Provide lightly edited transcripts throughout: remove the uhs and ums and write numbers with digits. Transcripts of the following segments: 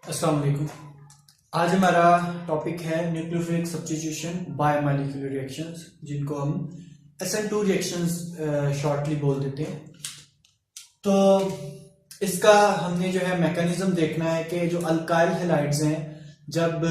अस्सलाम वालेकुम। आज हमारा टॉपिक है न्यूक्लियोफिलिक सब्स्टिट्यूशन बायोमॉलिक्यूलर रिएक्शंस, जिनको हम SN2 रिएक्शंस शॉर्टली बोल देते हैं। तो इसका हमने जो है मैकेनिज्म देखना है कि जो अल्काइल हैलाइड्स हैं जब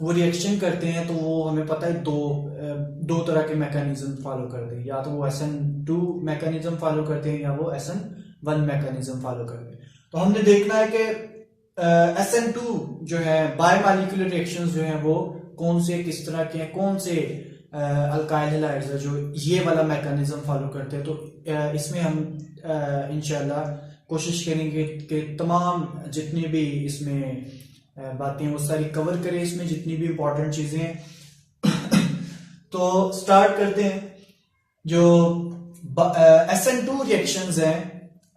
वो रिएक्शन करते हैं तो वो हमें पता है दो तरह के मैकेनिज्म फॉलो करते हैं, या तो वो SN2 मैकेनिज्म फॉलो करते हैं या वो SN1 मैकेनिज्म फॉलो करते हैं। तो हमने देखना है कि SN2 जो है बायोमॉलिक्यूलर रिएक्शंस जो है वो कौन से किस तरह के हैं, कौन से अल्काइल हैलाइड्स है जो ये वाला मैकेनिज्म फॉलो करते हैं। तो इसमें हम इंशाल्लाह कोशिश करेंगे कि तमाम जितनी भी इसमें बातें वो सारी कवर करें, इसमें जितनी भी इंपॉर्टेंट चीजें हैं। तो स्टार्ट करते हैं। जो SN2 रिएक्शंस हैं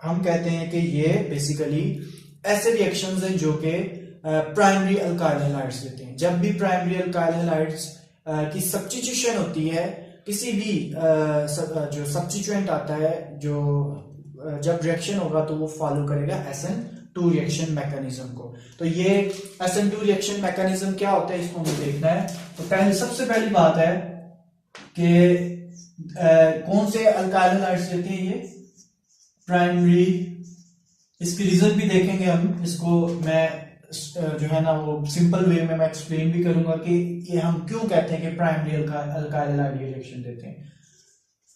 हम कहते हैं कि ये बेसिकली ऐसे रिएक्शंस हैं जो कि प्राइमरी अल्काइल हैलाइड्स देते हैं। जब भी प्राइमरी अल्काइल हैलाइड्स की सब्स्टिट्यूशन होती है, किसी भी जो सब्स्टिट्यूएंट आता है जो जब रिएक्शन होगा तो वो फॉलो करेगा SN2 रिएक्शन मैकेनिज्म को। तो ये SN2 रिएक्शन मैकेनिज्म क्या होता है इसको हमें देखना है। तो सबसे पहली बात है कि कौन से अल्काइल हैलाइड्स देते हैं ये प्राइमरी। इसकी रीजन भी देखेंगे हम, इसको मैं जो है ना वो सिंपल वे में मैं एक्सप्लेन भी करूंगा कि ये हम क्यों कहते हैं कि प्राइमरी अल्काइल हैलाइड रिएक्शन देते हैं।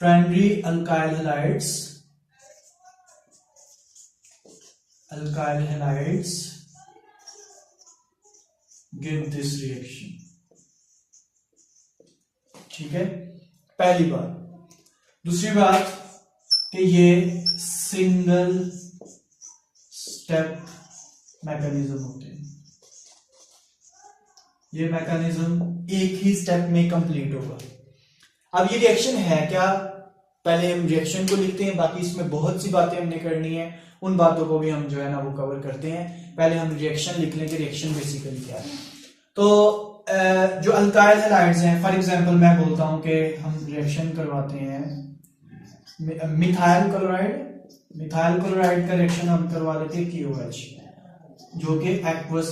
Primary alkyl halides give this reaction. ठीक है, पहली बात। दूसरी बात कि ये सिंगल स्टेप मैकेनिज्म होते हैं। ये मैकेनिज्म एक ही स्टेप में कंप्लीट होगा। अब ये रिएक्शन है क्या, पहले हम रिएक्शन को लिखते हैं, बाकी इसमें बहुत सी बातें हमने करनी है, उन बातों को भी हम जो है ना वो कवर करते हैं। पहले हम रिएक्शन लिख लें कि रिएक्शन बेसिकली क्या है। तो जो अल्काइल हैलाइड्स हैं, फॉर एग्जांपल मैं बोलता हूं कि हम रिएक्शन करवाते हैं मिथाइल क्लोराइड का रिएक्शन हम करवा देते हैं KOH, जो कि एक्वस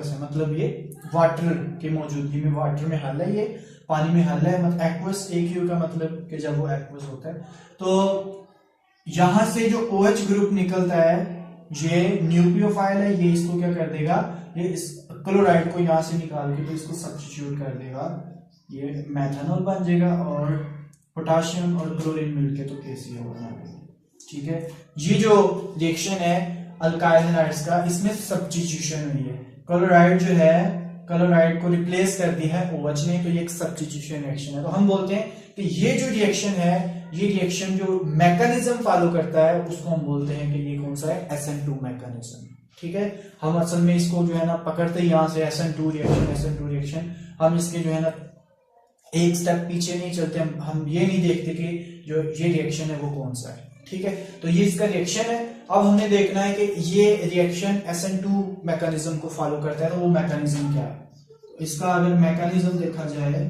है, मतलब ये वाटर की मौजूदगी में, वाटर में हल है, ये पानी में हल है। मतलब एक्वस AQ का मतलब कि जब वो एक्वस होता है तो यहां से जो OH ग्रुप निकलता है ये न्यूक्लियोफाइल है, ये इसको क्या कर देगा, ये इस क्लोराइड को यहां से निकाल के तो इसको सब्स्टिट्यूट कर देगा, ये मेथनॉल बन जाएगा और पोटाशियम और क्लोरीन मिलके तो KCl बना देगा। ठीक है, ये जो रिएक्शन है अल्काइल हैलाइड्स का, इसमें सब्स्टिट्यूशन हुई है। क्लोराइड जो है क्लोराइड को रिप्लेस कर दिया है OH ने, तो ये एक सब्स्टिट्यूशन रिएक्शन है। तो हम बोलते हैं कि ये जो रिएक्शन है, ये रिएक्शन जो मैकेनिज्म फॉलो करता है उसको हम बोलते हैं कि ये कौन सा है, SN2 मैकेनिज्म। ठीक है, हम असल में इसको जो है ना पकड़ते यहां से SN2 रिएक्शन, हम इसके जो है ना एक स्टेप पीछे नहीं चलते, हम ये नहीं देखते कि जो ये रिएक्शन है वो कौन सा है। ठीक है, तो ये इसका रिएक्शन है। अब हमने देखना है कि ये रिएक्शन SN2 मैकेनिज्म को फॉलो करता है, तो वो मैकेनिज्म क्या है। इसका अगर मैकेनिज्म देखा जाए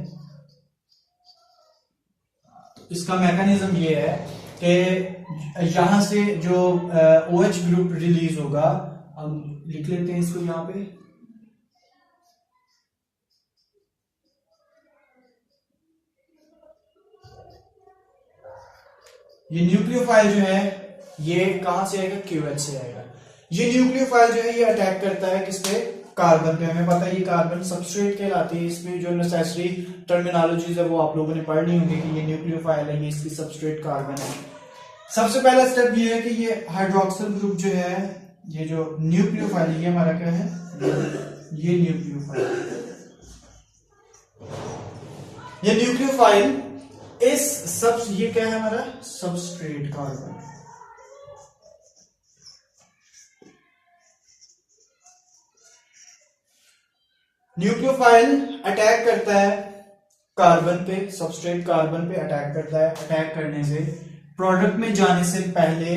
तो इसका मैकेनिज्म ये है कि यहां से जो OH ग्रुप रिलीज होगा, हम लिख लेते हैं इसको यहां पे, ये न्यूक्लियोफाइल जो है ये कहां से आएगा, KOH से आएगा। ये न्यूक्लियोफाइल जो है ये अटैक करता है किस पे, कार्बन पे। हमें पता है ये कार्बन सबस्ट्रेट कहलाती है। इसमें जो नेसेसरी टर्मिनोलॉजीज है वो आप लोगों ने पढ़ ली होंगी कि ये न्यूक्लियोफाइल है, ये इसकी सबस्ट्रेट कार्बन है। सबसे पहला स्टेप ये है कि ये हाइड्रोक्सिल ग्रुप जो है, ये जो न्यूक्लियोफाइल, ये हमारा क्या है, ये न्यूक्लियोफाइल ये क्या है हमारा, सबस्ट्रेट कार्बन। न्यूक्लियोफाइल अटैक करता है कार्बन पे, सबस्ट्रेट कार्बन पे अटैक करता है। अटैक करने से प्रोडक्ट में जाने से पहले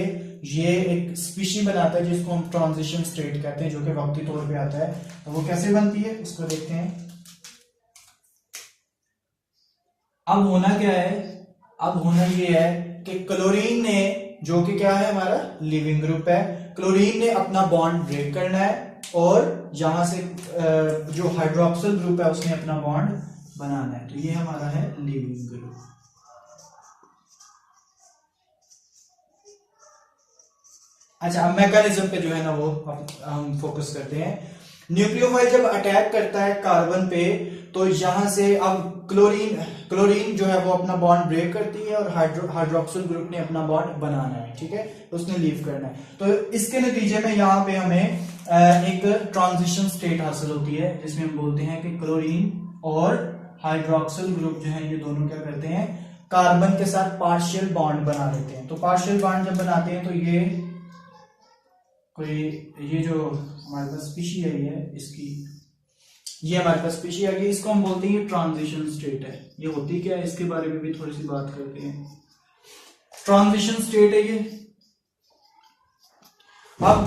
ये एक स्पीशी बनाता है जिसको हम ट्रांजिशन स्टेट कहते हैं, जो कि वक्ती तौर पे आता है। तो वो कैसे बनती है उसको देखते हैं। अब होना क्या है, अब होना ये है कि क्लोरीन ने, जो कि क्या है हमारा लिविंग ग्रुप है, क्लोरीन ने अपना बॉन्ड ब्रेक करना है और यहां से जो हाइड्रोक्सिल ग्रुप है उसने अपना बॉन्ड बनाना है। तो ये हमारा है लीविंग ग्रुप। अच्छा, अब मैकेनिज्म पे जो है ना वो हम फोकस करते हैं। न्यूक्लियोफाइल जब अटैक करता है कार्बन पे, तो यहां से अब क्लोरीन जो है वो अपना बॉन्ड ब्रेक करती है और हाइड्रोक्सिल ग्रुप ने अपना बॉन्ड बनाना है, ठीक है, उसने लीव करना है। तो इसके नतीजे में यहाँ पे हमें एक ट्रांजिशन स्टेट हासिल होती है, जिसमें हम बोलते हैं कि क्लोरीन और हाइड्रोक्सिल ग्रुप जो है ये दोनों क्या करते हैं, कार्बन के साथ पार्शियल बॉन्ड बना लेते हैं। तो पार्शियल बॉन्ड जब बनाते हैं तो ये जो हमारे पास स्पीशी है ये हमारे पास स्पीशी आ गई, इसको हम बोलते हैं ट्रांजिशन स्टेट है। ये होती क्या है इसके बारे में भी थोड़ी सी बात करते हैं। ट्रांजिशन स्टेट है ये। अब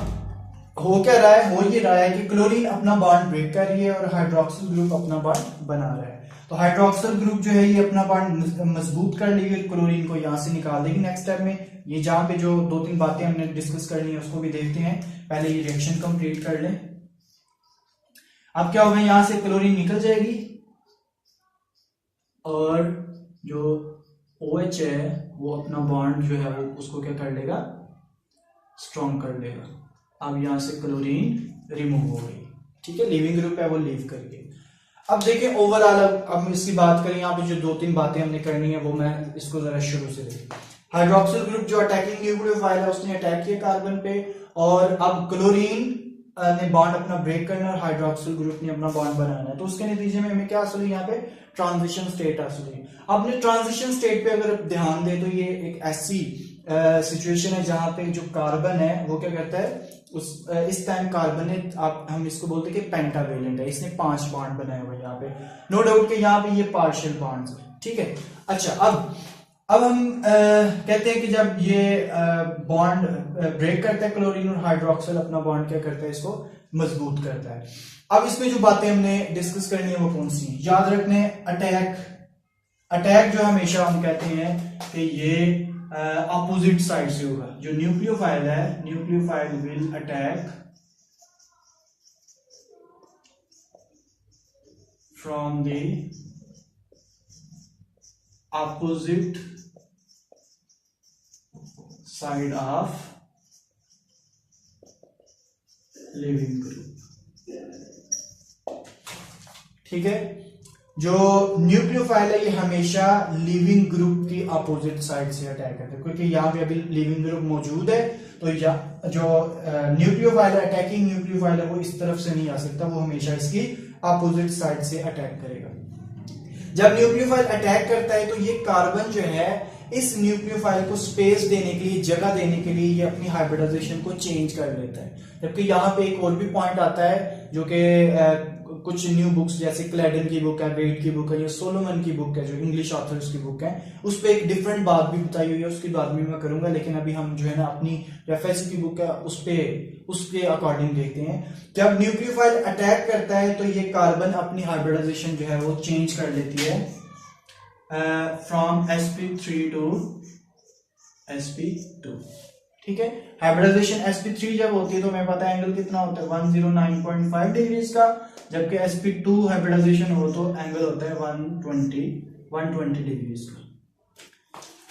हो क्या रहा है, हो ये रहा है कि क्लोरीन अपना बॉन्ड ब्रेक कर रही है और हाइड्रोक्सिल ग्रुप अपना बॉन्ड बना रहा है। तो हाइड्रोक्सिल ग्रुप जो है ये अपना बॉन्ड मजबूत कर लेगी, क्लोरीन को यहां से निकाल देगी नेक्स्ट स्टेप में। ये जहां पे जो 2-3 बातें हमने डिस्कस करनी है उसको भी देखते हैं, पहले ये रिएक्शन कंप्लीट कर लें। अब क्या होगा, यहां से क्लोरीन निकल जाएगी और जो OH है वो अपना बॉन्ड जो है वो उसको क्या कर लेगा, स्ट्रॉन्ग कर लेगा। अब यहां से क्लोरीन रिमूव हो गई, ठीक है, लीविंग ग्रुप है वो लीव कर गई। अब देखिए ओवरऑल, अब हम इसकी बात करें, यहाँ पे जो 2-3 बातें हमने करनी है वो मैं इसको जरा शुरू से देखिए। हाइड्रोक्सिल ग्रुप जो अटैकिंग न्यूक्लियोफाइल है उसने अटैक किया कार्बन पे, और अब क्लोरीन ने बॉन्ड अपना ब्रेक करना और हाइड्रोक्सिल ग्रुप ने अपना बॉन्ड बनाना है। तो उसके नतीजे में हमें क्या हासिल हुई, यहाँ पे ट्रांजिशन स्टेट हासिल हुई। अपने ट्रांजिशन स्टेट पे अगर ध्यान दें तो ये एक ऐसी सिचुएशन है जहां पे जो कार्बन है वो क्या करता है, इस टाइम कार्बन ने, हम इसको बोलते हैं कि पेंटावेलेंट है, इसने 5 बॉन्ड बनाए हुए यहाँ पे। नो डाउट कि यहाँ पे ये पार्शियल बॉन्ड्स है, ठीक है। अच्छा, अब हम कहते हैं कि जब ये बॉन्ड ब्रेक करता है क्लोरीन और हाइड्रोक्सिल अपना बॉन्ड क्या करता है, इसको मजबूत करता है। अब इसमें जो बातें हमने डिस्कस करनी है वो कौन सी है, याद रखने, अटैक जो हमेशा हम कहते हैं कि ये अपोजिट साइड से होगा। जो न्यूक्लियोफाइल है, nucleophile will attack from the opposite side of living group, ठीक है। जो न्यूक्लियोफाइल है ये हमेशा लिविंग ग्रुप की अपोजिट साइड से अटैक करते हैं, क्योंकि यहाँ पे अभी लिविंग ग्रुप मौजूद है। तो जो न्यूक्लियोफाइल है, अटैकिंग न्यूक्लियोफाइल है, वो इस तरफ से नहीं आ सकता, वो हमेशा इसकी अपोजिट साइड से अटैक करेगा। जब न्यूक्लियोफाइल अटैक करता है तो ये कार्बन जो है इस न्यूक्लियोफाइल को स्पेस देने के लिए, जगह देने के लिए ये अपनी हाइब्रिडाइजेशन को चेंज कर लेता है। जबकि यहाँ पे एक और भी पॉइंट आता है जो कि कुछ न्यू बुक्स जैसे क्लेडन की बुक है, वेट की बुक है, या सोलोमन की बुक है जो इंग्लिश ऑथर्स की बुक है, उस पर एक डिफरेंट बात भी बताई हुई है, उसकी बात भी मैं करूंगा। लेकिन अभी हम जो है ना अपनी एफएस की बुक है उसके अकॉर्डिंग देखते हैं। जब न्यूक्लियोफाइल अटैक करता है तो ये कार्बन अपनी हाइब्रिडाइजेशन जो है वो चेंज कर लेती है फ्रॉम sp3 टू sp2, ठीक है। हाइब्रिडाइजेशन sp3 जब होती है तो हमें पता है एंगल कितना होता है, 109.5 डिग्रीज का, जबकि sp2 हाइब्रिडाइजेशन हो तो एंगल होता है 120 डिग्रीज का।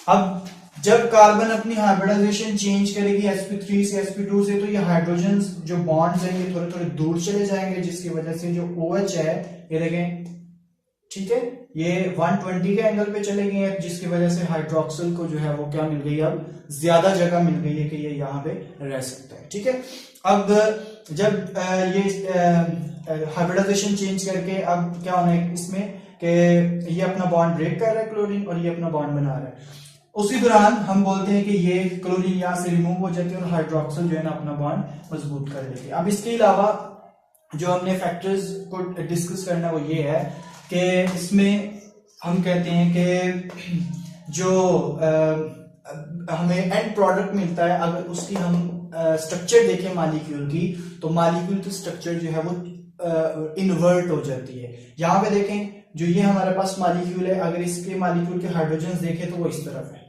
अब जब कार्बन अपनी हाइब्रिडाइजेशन चेंज करेगी sp3 से sp2 से, तो ये हाइड्रोजन जो बॉन्ड्स हैं ये थोड़े थोड़े दूर चले जाएंगे, जिसकी वजह से जो OH है ये देखें, ठीक है, ये 120 के एंगल पे चले गए हैं, जिसकी वजह से हाइड्रोक्सिल को जो है वो क्या मिल गई, अब ज्यादा जगह मिल गई है कि ये यहाँ पे रह सकता है, ठीक है। अब जब ये हाइब्रिडाइजेशन चेंज करके अब क्या होना है इसमें कि ये अपना बॉन्ड ब्रेक कर रहा है क्लोरीन और ये अपना बॉन्ड बना रहा है। उसी दौरान हम बोलते हैं कि ये क्लोरीन यहाँ से रिमूव हो जाती है और हाइड्रोक्सिल जो है ना अपना बॉन्ड मजबूत कर लेती है। अब इसके अलावा जो हमने फैक्टर्स को डिस्कस करना वो ये है कि इसमें हम कहते हैं कि जो हमें एंड प्रोडक्ट मिलता है, अगर उसकी हम स्ट्रक्चर देखें मालिक्यूल की, तो मालिक्यूल की स्ट्रक्चर जो है वो इन्वर्ट हो जाती है। यहाँ पे देखें, जो ये हमारे पास मालिक्यूल है, अगर इसके मालिक्यूल के हाइड्रोजन देखें तो वो इस तरफ है,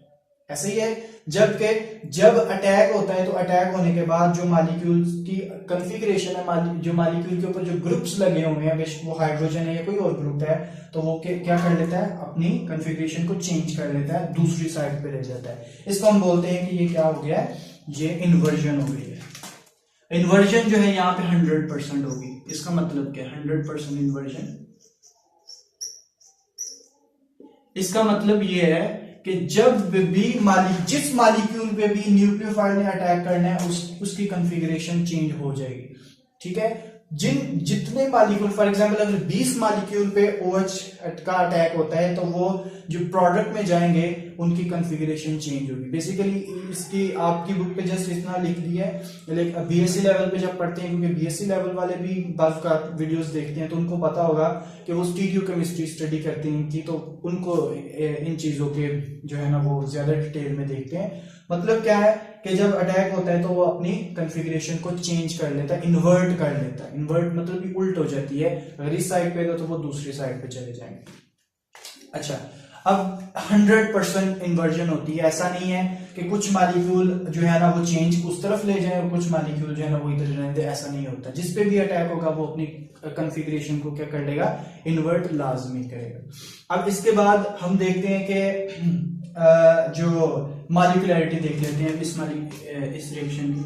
ऐसे ही है। जबकि जब अटैक होता है तो अटैक होने के बाद जो मॉलिक्यूल्स की कॉन्फ़िगरेशन है, जो मॉलिक्यूल के ऊपर जो ग्रुप्स लगे हुए हैं, बेशक वो हाइड्रोजन है या कोई और ग्रुप है, तो वो क्या कर लेता है, अपनी कॉन्फ़िगरेशन को चेंज कर लेता है, दूसरी साइड पे ले जाता है। इसको हम बोलते हैं कि ये क्या हो गया है, ये इन्वर्जन हो गई है। इन्वर्जन जो है यहाँ पे 100% होगी। इसका मतलब क्या है 100% इन्वर्जन? इसका मतलब ये है कि जब भी जिस मॉलिक्यूल पे भी न्यूक्लियोफाइल ने अटैक करना है उसकी कॉन्फ़िगरेशन चेंज हो जाएगी। ठीक है, जितने मॉलिक्यूल, फॉर एग्जांपल अगर 20 मॉलिक्यूल पे OH का अटैक होता है तो वो जो प्रोडक्ट में जाएंगे उनकी कॉन्फ़िगरेशन चेंज होगी। बेसिकली इसकी आपकी बुक पे जस्ट इतना लिख दिया है, लेकिन BSc लेवल पे जब पढ़ते हैं, क्योंकि BSc लेवल वाले भी बाज़ का वीडियोस देखते हैं तो उनको पता होगा कि वो स्टीरियोकेमिस्ट्री स्टडी करते हैं कि, तो उनको इन चीज़ों के जो है ना वो ज़्यादा डिटेल में देखते हैं। मतलब क्या है कि जब अटैक होता है तो वो अपनी कॉन्फ़िगरेशन को चेंज कर लेता है, इन्वर्ट कर लेता है। इन्वर्ट मतलब कि उल्ट हो जाती है, अगर इस साइड पे तो वो दूसरी साइड पे चले जाएंगे। अच्छा, अब 100% इन्वर्जन होती है। ऐसा नहीं है कि कुछ मॉलिक्यूल जो है ना वो चेंज उस तरफ ले जाए और कुछ मॉलिक्यूल जो है ना वो इधर रहने दे, ऐसा नहीं होता। जिस पे भी अटैक होगा वो अपनी कॉन्फ़िगरेशन को क्या कर लेगा, इन्वर्ट लाजमी करेगा। अब इसके बाद हम देखते हैं कि जो मॉलिक्यूलरिटी देख लेते हैं इस रिएक्शन की।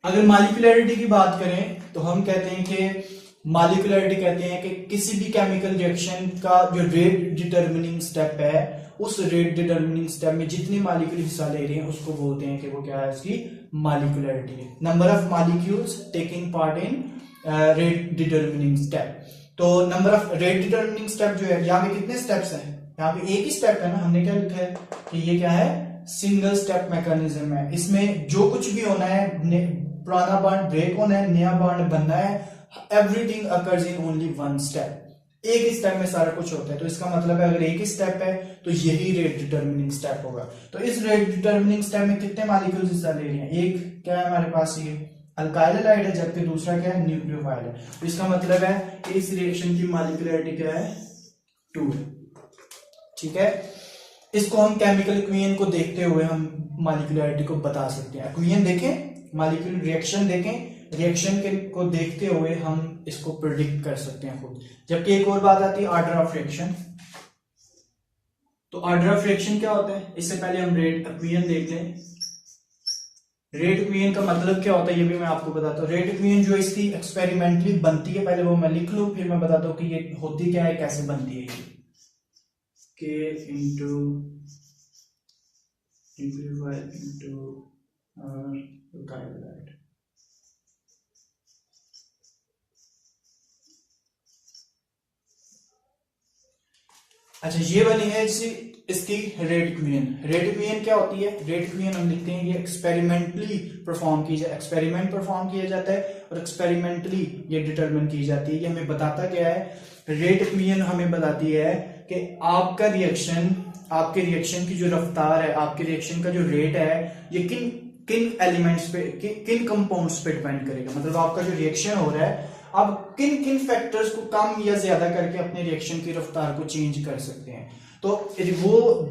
अगर मॉलिक्यूलरिटी की बात करें तो हम कहते हैं कि मॉलिक्यूलरिटी कहते हैं कि किसी भी केमिकल रिएक्शन का जो रेट डिटरमिनिंग स्टेप है, उस रेट डिटरमिनिंग स्टेप में जितने मॉलिक्यूल हिस्सा ले रहे हैं उसको बोलते हैं कि वो क्या है, उसकी मॉलिक्यूलरिटी है। Number of molecules taking part in rate determining step. तो number of rate determining step जो है, यहाँ पे कितने स्टेप्स हैं, यहाँ पे एक ही स्टेप है ना, हमने क्या लिखा है कि ये क्या है, सिंगल स्टेप मैकेनिज्म है। इसमें जो कुछ भी होना है, पुराना बॉन्ड ब्रेक होना है, नया बॉन्ड बनना है, everything occurs in only one step. एक ही स्टेप में सारा कुछ होता है। तो इसका मतलब है अगर एक ही स्टेप है तो यही रेट डिटरमिनिंग स्टेप होगा। तो इस रेट डिटरमिनिंग स्टेप में कितने मॉलिक्यूल्स हिस्सा ले रहे हैं, एक क्या है हमारे पास, ये अल्काइल हैलाइड है, जबकि दूसरा क्या है, न्यूक्लियोफाइल है। तो इसका मतलब है कि इस रिएक्शन की मॉलिक्यूलरिटी क्या है, 2 है। ठीक है, इसको हम केमिकल इक्वेशन को देखते हुए हम मॉलिक्यूलरिटी को बता सकते हैं। इक्वेशन देखें, मॉलिक्यूलर रिएक्शन देखें, रिएक्शन को देखते हुए हम इसको प्रिडिक्ट कर सकते हैं खुद। जबकि एक और बात आती है ऑर्डर ऑफ रिएक्शन। तो ऑर्डर ऑफ रिएक्शन क्या होता है, इससे पहले हम रेट इक्वेशन देख लें। रेट इक्वेशन का मतलब क्या होता है ये भी मैं आपको बताता हूँ। रेट इक्वेशन जो इसकी एक्सपेरिमेंटली बनती है, पहले वो मैं लिख लूं, फिर मैं बताता हूँ कि ये होती क्या है, कैसे बनती है। ये K इंटू R। अच्छा, ये बनी है इसकी रेट इक्वेशन। रेट इक्वेशन क्या होती है, रेट इक्वेशन हम लिखते हैं ये एक्सपेरिमेंटली परफॉर्म की जाए, एक्सपेरिमेंट परफॉर्म किया जाता है और एक्सपेरिमेंटली ये डिटरमिन की जाती है। ये हमें बताता क्या है, रेट इक्वेशन हमें बताती है कि आपका रिएक्शन, आपके रिएक्शन की जो रफ्तार है, आपके रिएक्शन का जो रेट है, ये किन एलिमेंट्स पे, किन कंपाउंड्स पे डिपेंड करेगा। मतलब आपका जो रिएक्शन हो रहा है, आप किन किन फैक्टर्स को कम या ज्यादा करके अपने रिएक्शन की रफ्तार को चेंज कर सकते हैं। तो वो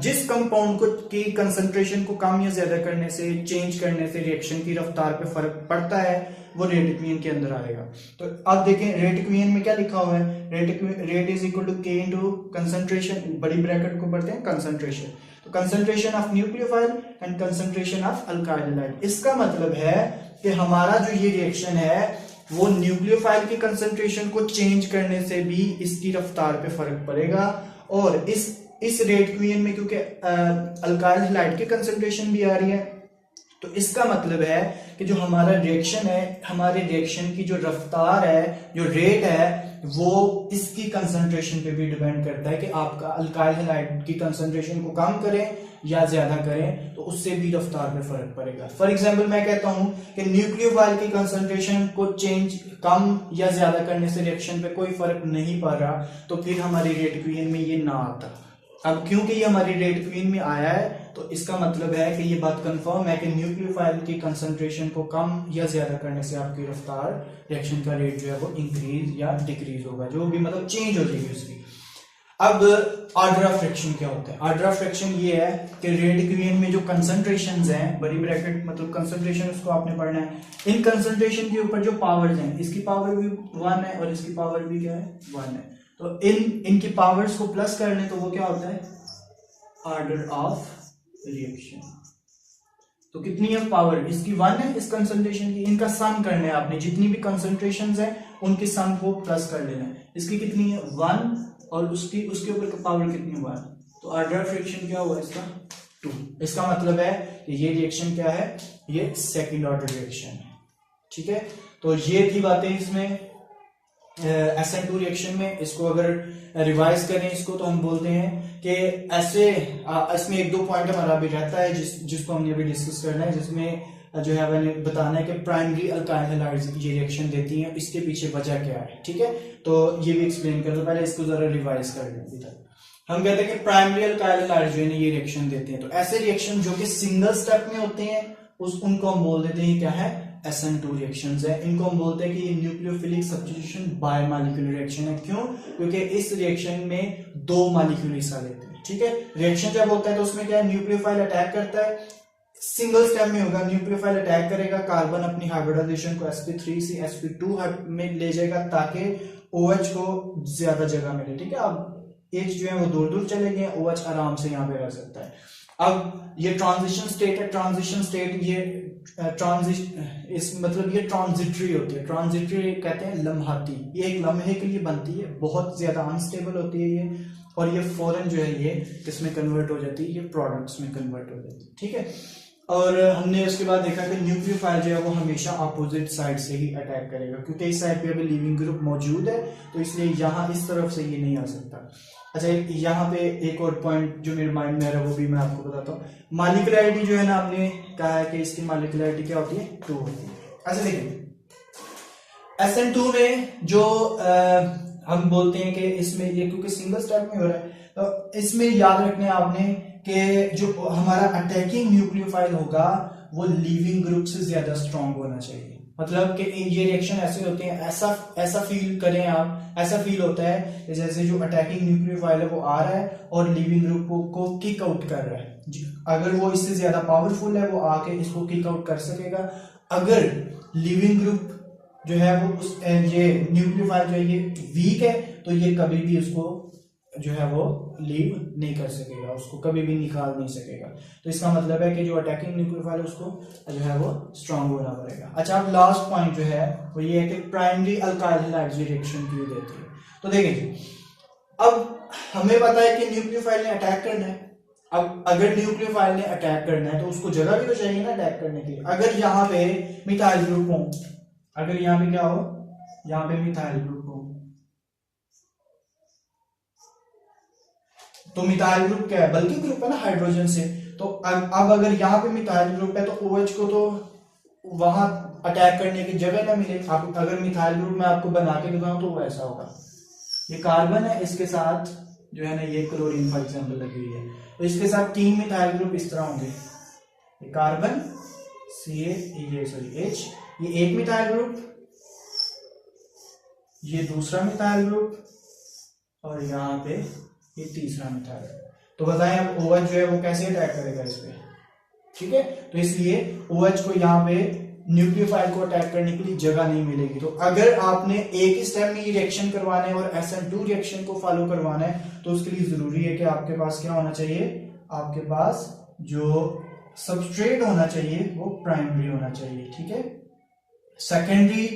जिस कंपाउंड को की कंसंट्रेशन को कम या ज्यादा करने से, चेंज करने से रिएक्शन की रफ्तार पे फर्क पड़ता है, वो रेट इक्वेशन के अंदर आएगा। तो अब देखें रेट इक्वेशन में क्या लिखा हुआ है, rate is equal to K into concentration, बड़ी ब्रैकेट को पढ़ते हैं कंसंट्रेशन। तो concentration of nucleophile and concentration of alkyl halide. इसका मतलब है कि हमारा जो ये रिएक्शन है वो न्यूक्लियोफाइल की कंसंट्रेशन को चेंज करने से भी इसकी रफ्तार पे फर्क पड़ेगा। और इस रेट इक्वेशन में क्योंकि अल्काइल हैलाइड की कंसंट्रेशन भी आ रही है, तो इसका मतलब है कि जो हमारा रिएक्शन है, हमारे रिएक्शन की जो रफ्तार है, जो रेट है, वो इसकी कंसंट्रेशन पे भी डिपेंड करता है कि आपका अल्काइल हैलाइड की कंसंट्रेशन को कम करें या ज्यादा करें, तो उससे भी रफ्तार पे फर्क पड़ेगा। फॉर एग्जांपल मैं कहता हूं कि न्यूक्लियोफाइल की कंसंट्रेशन को चेंज, कम या ज्यादा करने से रिएक्शन पे कोई फर्क नहीं पड़ रहा, तो फिर हमारी रेट इक्वेशन में ये ना आता। अब क्योंकि ये हमारी रेड क्वीन में आया है तो इसका मतलब है कि ये बात कंफर्म है कि न्यूक्लियोफाइल की कंसंट्रेशन को कम या ज्यादा करने से आपकी रफ्तार रिएक्शन का रेट जो है वो इंक्रीज या डिक्रीज होगा, जो भी मतलब चेंज हो जाएगी उसकी। अब ऑर्डर ऑफ फ्रिक्शन क्या होता है? ऑर्डर ऑफ फ्रिक्शन ये है कि रेड क्वीन में जो कंसंट्रेशंस हैं, बड़ी ब्रैकेट मतलब कंसंट्रेशन, उसको आपने पढ़ना है। इन कंसंट्रेशन के ऊपर जो पावर्स हैं, इसकी पावर भी 1 है और इसकी पावर भी क्या है 1 है, तो इनकी पावर्स को प्लस कर लें तो वो क्या होता है ऑर्डर ऑफ रिएक्शन। तो कितनी है पावर? इसकी 1 है इस कंसंट्रेशन की, इनका सम करना है आपने, जितनी भी कंसंट्रेशंस है उनके सम को प्लस कर लेना है। इसकी कितनी है 1 और उसके ऊपर पावर कितनी 1, तो ऑर्डर ऑफ रिएक्शन क्या हुआ इसका 2। इसका मतलब है कि ये रिएक्शन क्या है, ये सेकंड ऑर्डर रिएक्शन है, ठीक है। तो ये थी बातें इसमें SN2 रिएक्शन में। इसको अगर रिवाइज करें इसको तो हम बोलते हैं कि ऐसे इसमें 1-2 पॉइंट हमारा भी रहता है जिसको हमने अभी डिस्कस करना है, जिसमें जो है मैंने बताना है कि प्राइमरी अल्काइल हैलाइड्स ये रिएक्शन देती हैं, इसके पीछे वजह क्या है, ठीक है। तो ये भी एक्सप्लेन कर दो, पहले इसको जरा रिवाइज कर लें। अभी तक हम कहते हैं कि प्राइमरी अल्काइल हैलाइड्स जो है ये रिएक्शन देते हैं, तो ऐसे रिएक्शन जो कि सिंगल स्टेप में होते हैं उनको हम बोल देते हैं क्या है SN2 रिएक्शंस है। इनको हम बोलते हैं कि ये न्यूक्लियोफिलिक सब्स्टिट्यूशन बायमॉलिक्यूलर रिएक्शन है। क्यों? क्योंकि इस रिएक्शन में 2 मॉलिक्यूल हिस्सा लेते हैं, ठीक है। रिएक्शन जब होता है तो उसमें क्या है, न्यूक्लियोफाइल अटैक करता है, सिंगल स्टेप में होगा, न्यूक्लियोफाइल अटैक करेगा, कार्बन अपनी हाइब्रिडाइजेशन को sp3 से sp2 में ले जाएगा ताकि OH को ज्यादा जगह मिले, ठीक है। अब H जो है वो दूर दूर चले गए, OH आराम से यहाँ पे रह सकता है। अब ये ट्रांजिशन स्टेट है, ट्रांजिशन स्टेट ये मतलब ये ट्रांजिटरी होती है। ट्रांजिटरी कहते हैं लम्हाती, ये एक लम्हे के लिए बनती है, बहुत ज्यादा अनस्टेबल होती है ये, और ये फौरन जो है ये इसमें कन्वर्ट हो जाती है, ये प्रोडक्ट्स में कन्वर्ट हो जाती है, ठीक है। और हमने उसके बाद देखा कि न्यूक्लियोफाइल जो है वो हमेशा अपोजिट साइड से ही अटैक करेगा, क्योंकि इस साइड पे अभी लीविंग ग्रुप मौजूद है, तो इसलिए यहाँ इस तरफ से ये नहीं आ सकता। अच्छा, यहाँ पे एक और पॉइंट जो मेरे माइंड में आ रहा है वो भी मैं आपको बताता हूँ। मॉलिक्यूलरिटी जो है ना, हमने कहा है कि इसकी मॉलिक्यूलरिटी क्या होती है 2 होती है। अच्छा देखिए, SN2 में जो हम बोलते हैं कि इसमें ये क्योंकि सिंगल स्टेप में हो रहा है, तो इसमें याद रखना है आपने कि जो हमारा अटैकिंग न्यूक्लियोफाइल होगा वो लीविंग ग्रुप से ज्यादा स्ट्रांग होना चाहिए। मतलब कि ये रिएक्शन ऐसे होते हैं, ऐसा फील करें आप, ऐसा फील होता है कि जैसे जो अटैकिंग न्यूक्लियोफाइल है वो आ रहा है और लिविंग ग्रुप को किक आउट कर रहा है। अगर वो इससे ज्यादा पावरफुल है वो आके इसको किक आउट कर सकेगा। अगर लिविंग ग्रुप जो है वो ये न्यूक्लियोफाइल जो है ये वीक है तो ये कभी भी उसको जो है वो लीव नहीं कर सकेगा, उसको कभी भी निकाल नहीं सकेगा। तो इसका मतलब है कि जो अटैकिंग न्यूक्लियोफाइल है उसको जो है वो स्ट्रांग होना पड़ेगा। अच्छा, अब लास्ट पॉइंट जो है वो ये है कि प्राइमरी अल्काइल हैलाइड्स रिएक्शन क्यों देती है। तो देखिए, अब हमें पता है कि न्यूक्लियोफाइल ने अटैक करना है। अब अगर न्यूक्लियोफाइल ने अटैक करना है तो उसको जगह भी तो चाहिए ना अटैक करने के लिए। अगर यहाँ पे मिथाइल ग्रुप हो, अगर यहाँ पे क्या हो, यहाँ पे मिथाइल ग्रुप हो, तो मिथाइल ग्रुप क्या है, बल्कि ग्रुप है ना हाइड्रोजन से। तो अब अगर यहाँ पे मिथाइल ग्रुप है तो OH को तो वहां अटैक करने की जगह ना मिले। अब अगर मिथाइल ग्रुप मैं आपको बना के दिखाऊं तो वो ऐसा होगा, ये कार्बन है, इसके साथ जो है ना ये क्लोरीन फॉर एग्जांपल लगी हुई है, तो इसके साथ 3 मिथाइल ग्रुप इस तरह होंगे, ये कार्बन H, ये एक मिथाइल ग्रुप, ये दूसरा मिथाइल ग्रुप, और यहाँ पे ये तीसरा मिथाइल। तो बताएं अब OH जो है वो कैसे अटैक करेगा इस पे, ठीक है। तो इसलिए OH को यहाँ पे न्यूक्लियोफाइल को अटैक करने के लिए जगह नहीं मिलेगी। तो अगर आपने एक ही स्टेप में ये रिएक्शन करवाना है और SN2 रिएक्शन को फॉलो करवाना है तो उसके लिए जरूरी है कि आपके पास क्या होना चाहिए, आपके पास जो सबस्ट्रेट होना चाहिए वो प्राइमरी होना चाहिए, ठीक है। सेकेंडरी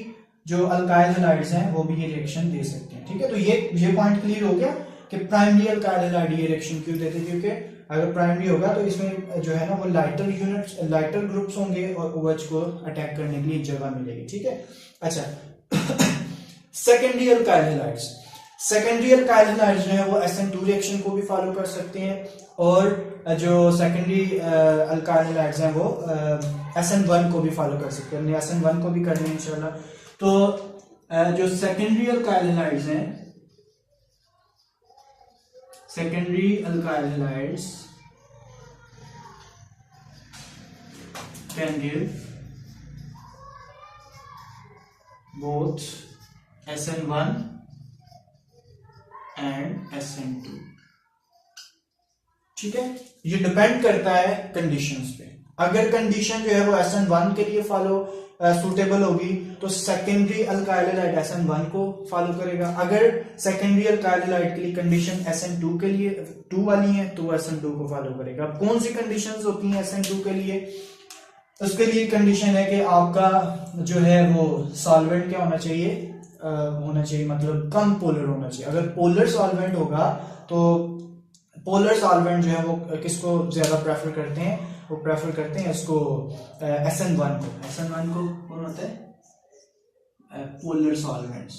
जो अल्काइल हैलाइड्स हैं वो भी ये रिएक्शन दे सकते हैं, ठीक है। तो ये पॉइंट क्लियर हो गया कि प्राइमरी अल्काइल हैलाइड ये रिएक्शन क्यों देते हैं, क्योंकि अगर प्राइमरी होगा तो इसमें जो है ना वो लाइटर ग्रुप्स होंगे और OH को अटैक करने के लिए जगह मिलेगी, ठीक है। अच्छा, secondary alkyl halides, secondary alkyl halides जो है वो SN2 रिएक्शन को भी फॉलो कर सकते हैं, और जो सेकेंडरी अल्काइल हैलाइड्स हैं वो SN1 को भी फॉलो कर सकते हैं। हमने SN1 को भी करना है इंशाल्लाह। तो जो सेकेंडरी अल्काइल हैलाइड्स हैं, secondary alkyl halides can give both SN1 and SN2. ठीक है, ये डिपेंड करता है कंडीशंस पे। अगर कंडीशन जो है वो SN1 के लिए फॉलो सूटेबल होगी तो सेकेंडरी अल्काइल हैलाइड SN1 को फॉलो करेगा। अगर सेकेंडरी अल्काइल हैलाइड के लिए कंडीशन SN2 के लिए 2 वाली है तो SN2 को फॉलो करेगा। अब कौन सी कंडीशंस होती हैं SN2 के लिए? उसके लिए कंडीशन है कि आपका जो है वो सॉल्वेंट क्या होना चाहिए, मतलब कम पोलर होना चाहिए। अगर पोलर सॉल्वेंट होगा तो पोलर सॉल्वेंट जो है वो किसको ज्यादा प्रेफर करते हैं? वो प्रेफर करते हैं इसको SN1 को। SN1 को कौन होता है? Polar solvents.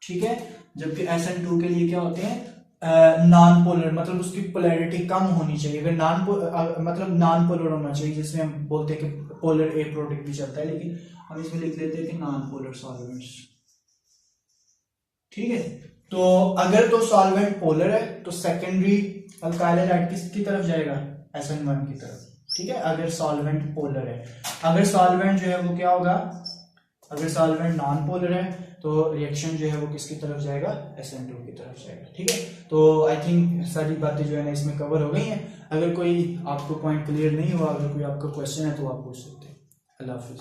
ठीक है, जबकि SN2 के लिए क्या होते हैं? नॉन पोलर, मतलब उसकी पोलैरिटी कम होनी चाहिए। अगर नॉन पोलर होना चाहिए, जिसमें हम बोलते हैं कि पोलर ए प्रोडक्ट भी चलता है, लेकिन हम इसमें लिख लेते हैं कि नॉन पोलर सॉल्वेंट्स। ठीक है, तो अगर तो सॉल्वेंट पोलर है तो सेकेंडरी अल्काइल हैलाइड किसकी तरफ जाएगा? SN1 की तरफ। ठीक है, अगर सॉल्वेंट पोलर है। अगर सॉल्वेंट जो है वो क्या होगा? अगर सॉल्वेंट नॉन पोलर है तो रिएक्शन जो है वो किसकी तरफ जाएगा? SN2 की तरफ जाएगा। ठीक है, तो आई थिंक सारी बातें जो है ना इसमें कवर हो गई हैं। अगर कोई आपको पॉइंट क्लियर नहीं हुआ, अगर कोई आपका क्वेश्चन है तो आप पूछ सकते हैं। अल्लाह हाफिज।